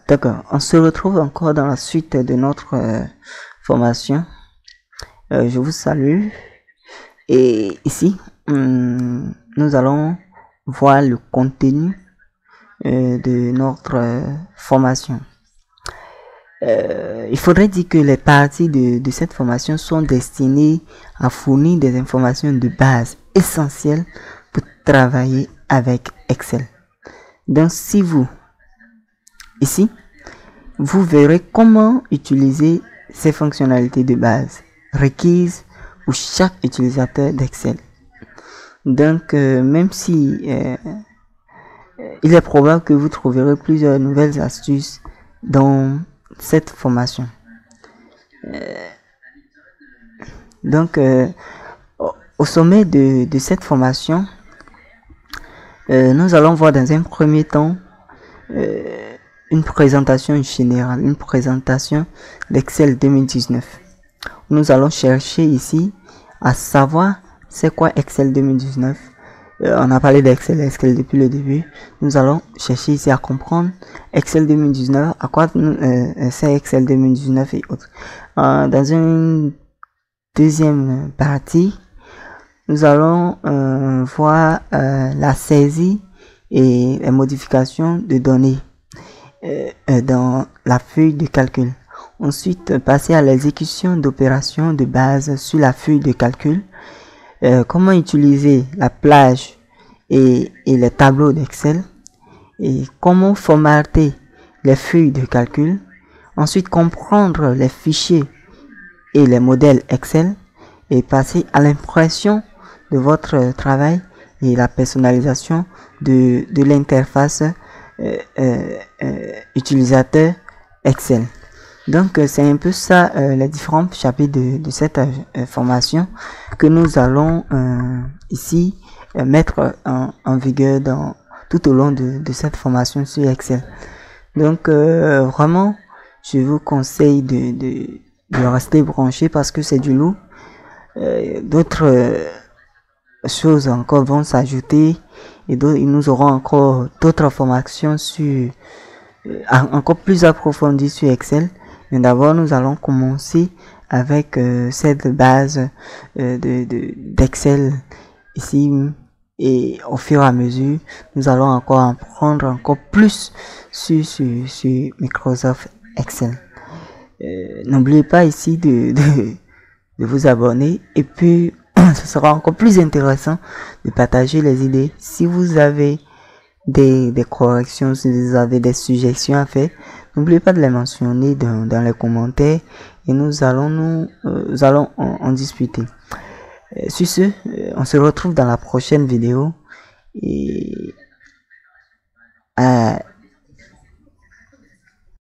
D'accord, on se retrouve encore dans la suite de notre formation. Je vous salue et ici nous allons voir le contenu de notre formation. Il faudrait dire que les parties de cette formation sont destinées à fournir des informations de base essentielles pour travailler avec Excel. Donc si vous ici, vous verrez comment utiliser ces fonctionnalités de base requises pour chaque utilisateur d'Excel. Donc, même si il est probable que vous trouverez plusieurs nouvelles astuces dans cette formation. Donc, au sommet de cette formation, nous allons voir dans un premier temps une présentation générale, une présentation d'Excel 2019. Nous allons chercher ici à savoir c'est quoi Excel 2019. On a parlé d'Excel depuis le début. Nous allons chercher ici à comprendre Excel 2019, à quoi c'est Excel 2019 et autres. Dans une deuxième partie, nous allons voir la saisie et les modifications de données dans la feuille de calcul. Ensuite, passer à l'exécution d'opérations de base sur la feuille de calcul. Comment utiliser la plage et les tableaux d'Excel. Et comment formater les feuilles de calcul. Ensuite, comprendre les fichiers et les modèles Excel. Et passer à l'impression de votre travail et la personnalisation de l'interface utilisateur Excel. Donc c'est un peu ça les différents chapitres de cette formation que nous allons ici mettre en vigueur tout au long de cette formation sur Excel. Donc vraiment je vous conseille de rester branché parce que c'est du lourd. D'autres choses encore vont s'ajouter et nous aurons encore d'autres formations sur encore plus approfondies sur Excel. Mais d'abord nous allons commencer avec cette base d'Excel ici, et au fur et à mesure nous allons encore apprendre encore plus sur Microsoft Excel. N'oubliez pas ici de vous abonner et puis ce sera encore plus intéressant de partager les idées. Si vous avez des corrections, si vous avez des suggestions à faire, n'oubliez pas de les mentionner dans les commentaires et nous allons en discuter. Sur ce, on se retrouve dans la prochaine vidéo et